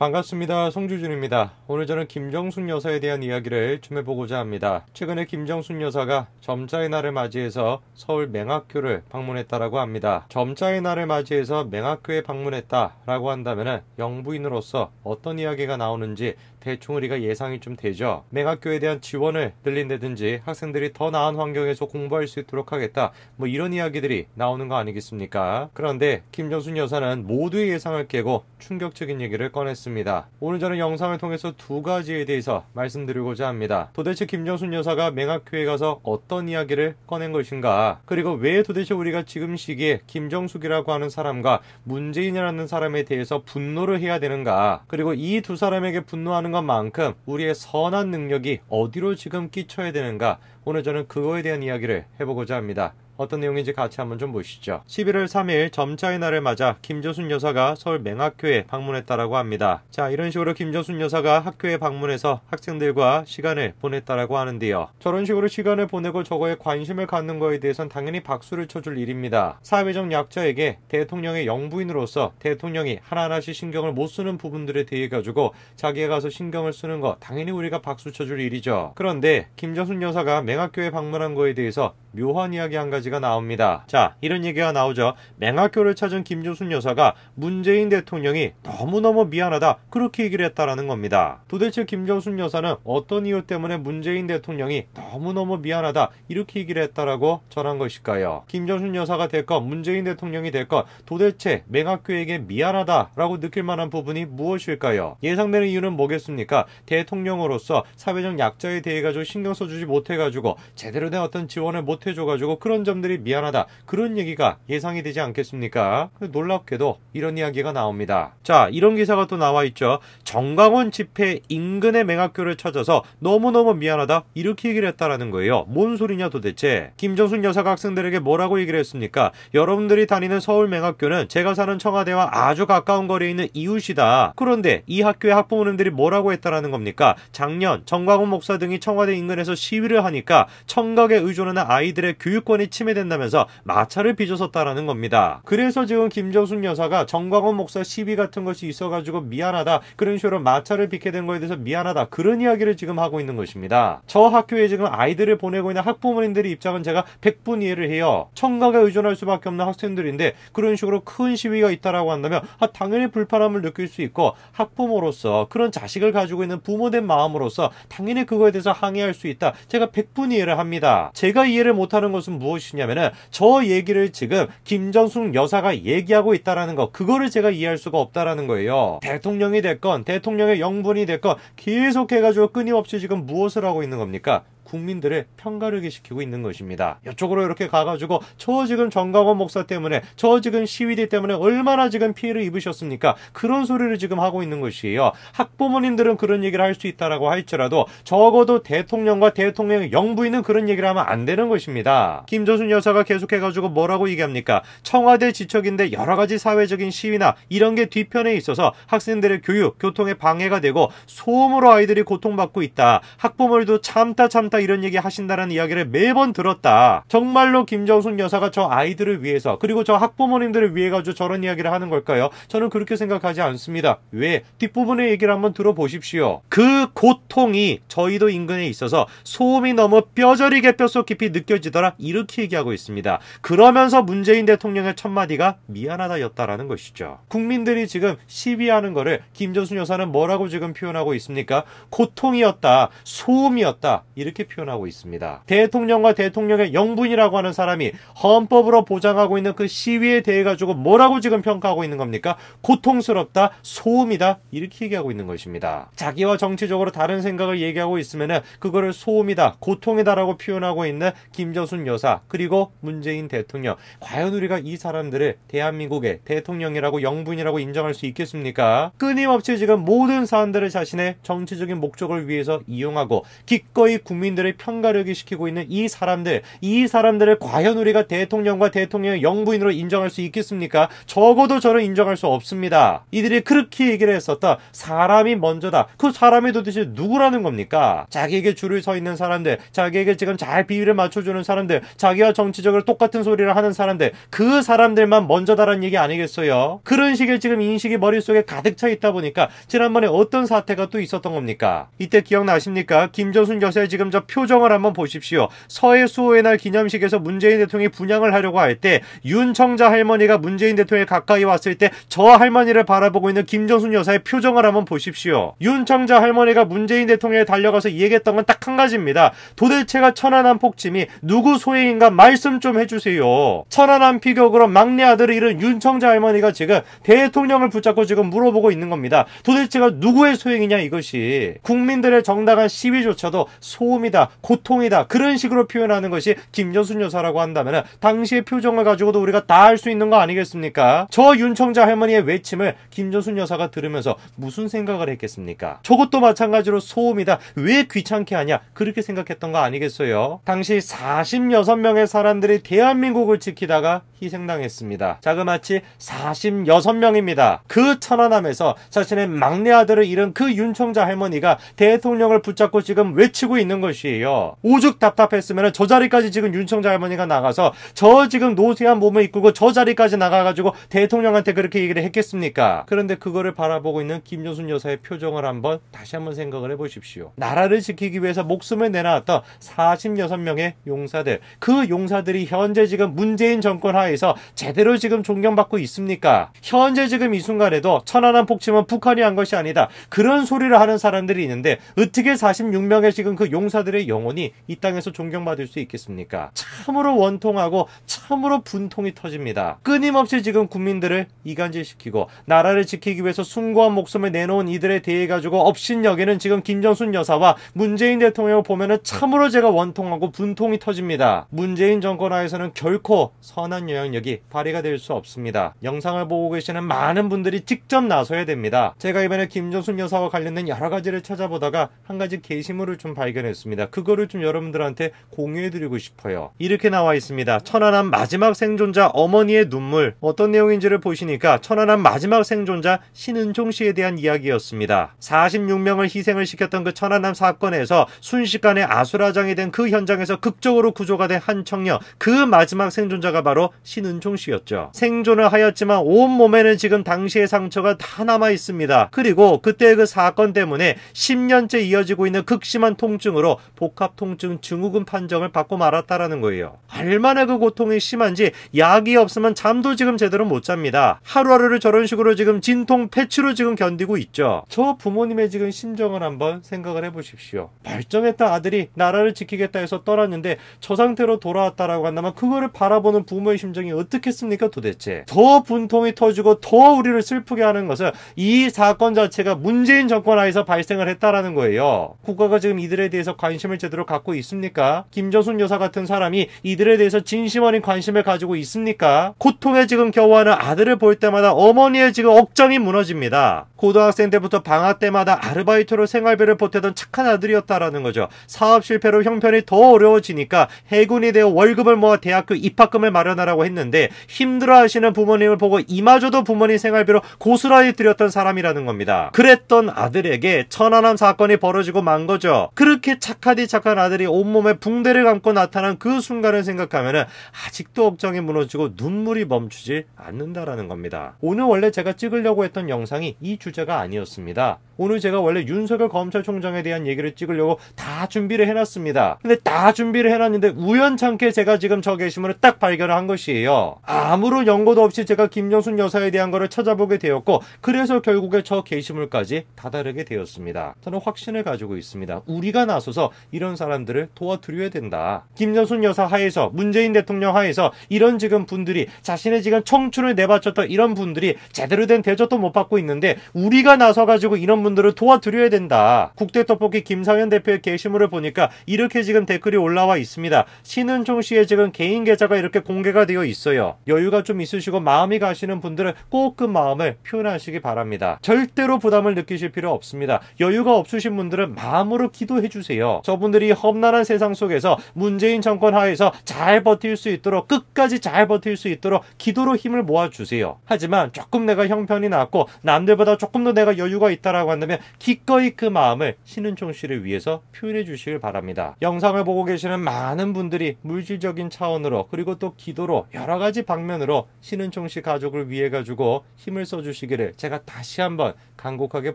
반갑습니다. 송주준입니다. 오늘 저는 김정순 여사에 대한 이야기를 좀 해보고자 합니다. 최근에 김정순 여사가 점자의 날을 맞이해서 서울 맹학교를 방문했다라고 합니다. 점자의 날을 맞이해서 맹학교에 방문했다라고 한다면 영부인으로서 어떤 이야기가 나오는지 대충 우리가 예상이 좀 되죠. 맹학교에 대한 지원을 늘린다든지 학생들이 더 나은 환경에서 공부할 수 있도록 하겠다, 뭐 이런 이야기들이 나오는 거 아니겠습니까? 그런데 김정순 여사는 모두의 예상을 깨고 충격적인 얘기를 꺼냈습니다. 오늘 저는 영상을 통해서 두 가지에 대해서 말씀드리고자 합니다. 도대체 김정순 여사가 맹학교에 가서 어떤 이야기를 꺼낸 것인가, 그리고 왜 도대체 우리가 지금 시기에 김정숙이라고 하는 사람과 문재인이라는 사람에 대해서 분노를 해야 되는가, 그리고 이 두 사람에게 분노하는 것만큼 우리의 선한 능력이 어디로 지금 끼쳐야 되는가, 오늘 저는 그거에 대한 이야기를 해보고자 합니다. 어떤 내용인지 같이 한번 좀 보시죠. 11월 3일 점자의 날을 맞아 김정순 여사가 서울 맹학교에 방문했다라고 합니다. 자, 이런 식으로 김정순 여사가 학교에 방문해서 학생들과 시간을 보냈다라고 하는데요. 저런 식으로 시간을 보내고 저거에 관심을 갖는 거에 대해서는 당연히 박수를 쳐줄 일입니다. 사회적 약자에게 대통령의 영부인으로서 대통령이 하나하나씩 신경을 못 쓰는 부분들에 대해 가지고 자기가 가서 신경을 쓰는 거 당연히 우리가 박수 쳐줄 일이죠. 그런데 김정순 여사가 맹학교에 방문한 거에 대해서 묘한 이야기 한 가지가 나옵니다. 자, 이런 얘기가 나오죠. 맹학교를 찾은 김정순 여사가 문재인 대통령이 너무너무 미안하다, 그렇게 얘기를 했다라는 겁니다. 도대체 김정순 여사는 어떤 이유 때문에 문재인 대통령이 너무너무 미안하다, 이렇게 얘기를 했다라고 전한 것일까요? 김정순 여사가 됐건 문재인 대통령이 됐건 도대체 맹학교에게 미안하다라고 느낄 만한 부분이 무엇일까요? 예상되는 이유는 뭐겠습니까? 대통령으로서 사회적 약자에 대해 가지고 신경 써주지 못해가지고 제대로 된 어떤 지원을 못 해줘가지고 그런 점들이 미안하다, 그런 얘기가 예상이 되지 않겠습니까? 놀랍게도 이런 이야기가 나옵니다. 자, 이런 기사가 또 나와 있죠. 정강원 집회 인근의 맹학교를 찾아서 너무너무 미안하다, 이렇게 얘기를 했다라는 거예요. 뭔 소리냐 도대체. 김정순 여사가 학생들에게 뭐라고 얘기를 했습니까? 여러분들이 다니는 서울 맹학교는 제가 사는 청와대와 아주 가까운 거리에 있는 이웃이다. 그런데 이 학교의 학부모님들이 뭐라고 했다라는 겁니까? 작년 정광훈 목사 등이 청와대 인근에서 시위를 하니까 청각에 의존하는 아이들의 교육권이 침해된다면서 마찰을 빚어섰다라는 겁니다. 그래서 지금 김정순 여사가 정광훈 목사 시비 같은 것이 있어가지고 미안하다, 그런 식으로 마찰을 빚게 된 거에 대해서 미안하다, 그런 이야기를 지금 하고 있는 것입니다. 저 학교에 지금 아이들을 보내고 있는 학부모님들의 입장은 제가 100분 이해를 해요. 청각에 의존할 수밖에 없는 학생들인데 그런 식으로 큰 시위가 있다라고 한다면 당연히 불편함을 느낄 수 있고, 학부모로서 그런 자식을 가지고 있는 부모된 마음으로서 당연히 그거에 대해서 항의할 수 있다, 제가 100분 이해를 합니다. 제가 이해를 못하는 것은 무엇이냐면은 저 얘기를 지금 김정순 여사가 얘기하고 있다라는 거, 그거를 제가 이해할 수가 없다라는 거예요. 대통령이 됐건 대통령의 영분이 됐건 계속해가지고 끊임없이 지금 무엇을 하고 있는 겁니까? 국민들을 편가르게 시키고 있는 것입니다. 이쪽으로 이렇게 가가지고 저 지금 정광훈 목사 때문에, 저 지금 시위대 때문에 얼마나 지금 피해를 입으셨습니까? 그런 소리를 지금 하고 있는 것이에요. 학부모님들은 그런 얘기를 할 수 있다라고 할지라도 적어도 대통령과 대통령의 영부인은 그런 얘기를 하면 안 되는 것입니다. 김정순 여사가 계속해가지고 뭐라고 얘기합니까? 청와대 지척인데 여러 가지 사회적인 시위나 이런 게 뒤편에 있어서 학생들의 교육, 교통에 방해가 되고 소음으로 아이들이 고통받고 있다. 학부모들도 참다 이런 얘기 하신다는 이야기를 매번 들었다. 정말로 김정순 여사가 저 아이들을 위해서, 그리고 저 학부모님들을 위해 가지고 저런 이야기를 하는 걸까요? 저는 그렇게 생각하지 않습니다. 왜? 뒷부분의 얘기를 한번 들어보십시오. 그 고통이 저희도 인근에 있어서 소음이 너무 뼈저리게 뼛속 깊이 느껴지더라, 이렇게 얘기하고 있습니다. 그러면서 문재인 대통령의 첫마디가 미안하다였다라는 것이죠. 국민들이 지금 시위하는 거를 김정순 여사는 뭐라고 지금 표현하고 있습니까? 고통이었다, 소음이었다, 이렇게 표현하고 있습니다. 대통령과 대통령의 영분이라고 하는 사람이 헌법으로 보장하고 있는 그 시위에 대해 가지고 뭐라고 지금 평가하고 있는 겁니까? 고통스럽다, 소음이다, 이렇게 얘기하고 있는 것입니다. 자기와 정치적으로 다른 생각을 얘기하고 있으면은 그거를 소음이다, 고통이다라고 표현하고 있는 김정순 여사, 그리고 문재인 대통령, 과연 우리가 이 사람들을 대한민국의 대통령이라고 영분이라고 인정할 수 있겠습니까? 끊임없이 지금 모든 사람들을 자신의 정치적인 목적을 위해서 이용하고 기꺼이 국민 국민들을 편가르기 시키고 있는 이 사람들을 과연 우리가 대통령과 대통령의 영부인으로 인정할 수 있겠습니까? 적어도 저는 인정할 수 없습니다. 이들이 그렇게 얘기를 했었다. 사람이 먼저다. 그 사람이 도대체 누구라는 겁니까? 자기에게 줄을 서 있는 사람들, 자기에게 지금 잘 비위를 맞춰주는 사람들, 자기와 정치적으로 똑같은 소리를 하는 사람들, 그 사람들만 먼저다라는 얘기 아니겠어요? 그런 식의 지금 인식이 머릿속에 가득 차 있다 보니까 지난번에 어떤 사태가 또 있었던 겁니까? 이때 기억나십니까? 김정순 여사의 지금 저 표정을 한번 보십시오. 서해 수호의 날 기념식에서 문재인 대통령이 분양을 하려고 할 때 윤청자 할머니가 문재인 대통령이 가까이 왔을 때 저 할머니를 바라보고 있는 김정순 여사의 표정을 한번 보십시오. 윤청자 할머니가 문재인 대통령에 달려가서 얘기했던 건 딱 한 가지입니다. 도대체가 천안함 폭침이 누구 소행인가 말씀 좀 해주세요. 천안함 피격으로 막내 아들을 잃은 윤청자 할머니가 지금 대통령을 붙잡고 지금 물어보고 있는 겁니다. 도대체가 누구의 소행이냐 이것이. 국민들의 정당한 시위조차도 소음이다, 고통이다 그런 식으로 표현하는 것이 김정순 여사라고 한다면 당시의 표정을 가지고도 우리가 다 알 수 있는 거 아니겠습니까? 저 윤청자 할머니의 외침을 김정순 여사가 들으면서 무슨 생각을 했겠습니까? 저것도 마찬가지로 소음이다, 왜 귀찮게 하냐 그렇게 생각했던 거 아니겠어요? 당시 46명의 사람들이 대한민국을 지키다가 희생당했습니다. 자그마치 46명입니다. 그 천안함에서 자신의 막내 아들을 잃은 그 윤청자 할머니가 대통령을 붙잡고 지금 외치고 있는 것이에요. 오죽 답답했으면 저 자리까지 지금 윤청자 할머니가 나가서 저 지금 노쇠한 몸을 이끌고 저 자리까지 나가가지고 대통령한테 그렇게 얘기를 했겠습니까? 그런데 그거를 바라보고 있는 김정순 여사의 표정을 다시 한번 생각을 해보십시오. 나라를 지키기 위해서 목숨을 내놨던 46명의 용사들, 그 용사들이 현재 지금 문재인 정권 하에서 제대로 지금 존경받고 있습니까? 현재 지금 이 순간에도 천안함 폭침은 북한이 한 것이 아니다, 그런 소리를 하는 사람들이 있는데 어떻게 46명의 지금 그 용사들의 영혼이 이 땅에서 존경받을 수 있겠습니까? 참으로 원통하고 참으로 분통이 터집니다. 끊임없이 지금 국민들을 이간질시키고 나라를 지키기 위해서 숭고한 목숨을 내놓은 이들에 대해 가지고 업신여기는 지금 김정순 여사와 문재인 대통령을 보면은 참으로 제가 원통하고 분통이 터집니다. 문재인 정권 하에서는 결코 선한 영향력이 발휘가 될 수 없습니다. 영상을 보고 계시는 많은 분들이 직접 나서야 됩니다. 제가 이번에 김정순 여사와 관련된 여러 가지를 찾아보다가 한 가지 게시물을 좀 발견했습니다. 그거를 좀 여러분들한테 공유해드리고 싶어요. 이렇게 나와 있습니다. 천안함 마지막 생존자 어머니의 눈물. 어떤 내용인지를 보시니까 천안함 마지막 생존자 신은총 씨에 대한 이야기였습니다. 46명을 희생을 시켰던 그 천안함 사건에서 순식간에 아수라장이 된 그 현장에서 극적으로 구조가 된 한 청년, 그 마지막 생존자가 바로 신은총 씨였죠. 생존을 하였지만 온몸에는 지금 당시의 상처가 다 남아 있습니다. 그리고 그때 그 사건 때문에 10년째 이어지고 있는 극심한 통증으로 복합통증 증후군 판정을 받고 말았다라는 거예요. 얼마나 그 고통이 심한지 약이 없으면 잠도 지금 제대로 못 잡니다. 하루하루를 저런 식으로 지금 진통 패치로 지금 견디고 있죠. 저 부모님의 지금 심정을 한번 생각을 해보십시오. 멀쩡했던 아들이 나라를 지키겠다 해서 떠났는데 저 상태로 돌아왔다라고 한다면 그거를 바라보는 부모의 심정이 어떻겠습니까 도대체. 더 분통이 터지고 더 우리를 슬프게 하는 것은 이 사건 자체가 문재인 정권 하에서 발생을 했다라는 거예요. 국가가 지금 이들에 대해서 관심을 제대로 갖고 있습니까? 김정순 여사 같은 사람이 이들에 대해서 진심 어린 관심을 가지고 있습니까? 고통에 지금 겨워하는 아들을 볼 때마다 어머니의 지금 억장이 무너집니다. 고등학생 때부터 방학 때마다 아르바이트로 생활비를 보태던 착한 아들이었다라는 거죠. 사업 실패로 형편이 더 어려워지니까 해군이 되어 월급을 모아 대학교 입학금을 마련하라고 했는데 힘들어하시는 부모님을 보고 이마저도 부모님 생활비로 고스란히 드렸던 사람이라는 겁니다. 그랬던 아들에게 천안함 사건이 벌어지고 만 거죠. 그렇게 착하디 착한 아들이 온몸에 붕대를 감고 나타난 그 순간을 생각하면 아직도 억장이 무너지고 눈물이 멈추지 않는다라는 겁니다. 오늘 원래 제가 찍으려고 했던 영상이 이 주제가 아니었습니다. 오늘 제가 원래 윤석열 검찰총장에 대한 얘기를 찍으려고 다 준비를 해놨습니다. 근데 다 준비를 해놨는데 우연찮게 제가 지금 저 게시물을 딱 발견을 한 것이에요. 아무런 연고도 없이 제가 김정순 여사에 대한 거를 찾아보게 되었고 그래서 결국에 저 게시물까지 다다르게 되었습니다. 저는 확신을 가지고 있습니다. 우리가 나서서 이런 사람들을 도와드려야 된다. 김정순 여사 하에서 문재인 대통령 하에서 이런 지금 분들이 자신의 지금 청춘을 내바쳤던 이런 분들이 제대로 된 대접도 못 받고 있는데 우리가 나서가지고 이런 분들 분들을 도와드려야 된다. 국대떡볶이 김상현 대표의 게시물을 보니까 이렇게 지금 댓글이 올라와 있습니다. 신은총 씨의 지금 개인 계좌가 이렇게 공개가 되어 있어요. 여유가 좀 있으시고 마음이 가시는 분들은 꼭 그 마음을 표현하시기 바랍니다. 절대로 부담을 느끼실 필요 없습니다. 여유가 없으신 분들은 마음으로 기도해 주세요. 저분들이 험난한 세상 속에서 문재인 정권 하에서 잘 버틸 수 있도록, 끝까지 잘 버틸 수 있도록 기도로 힘을 모아주세요. 하지만 조금 내가 형편이 낮고 남들보다 조금 더 내가 여유가 있다라고 한다면 기꺼이 그 마음을 신은총 씨를 위해서 표현해 주시길 바랍니다. 영상을 보고 계시는 많은 분들이 물질적인 차원으로, 그리고 또 기도로, 여러 가지 방면으로 신은총 씨 가족을 위해 가지고 힘을 써주시기를 제가 다시 한번 간곡하게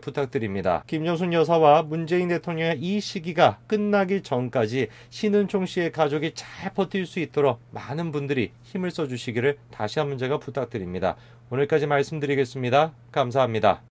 부탁드립니다. 김정순 여사와 문재인 대통령의 이 시기가 끝나기 전까지 신은총 씨의 가족이 잘 버틸 수 있도록 많은 분들이 힘을 써주시기를 다시 한번 제가 부탁드립니다. 오늘까지 말씀드리겠습니다. 감사합니다.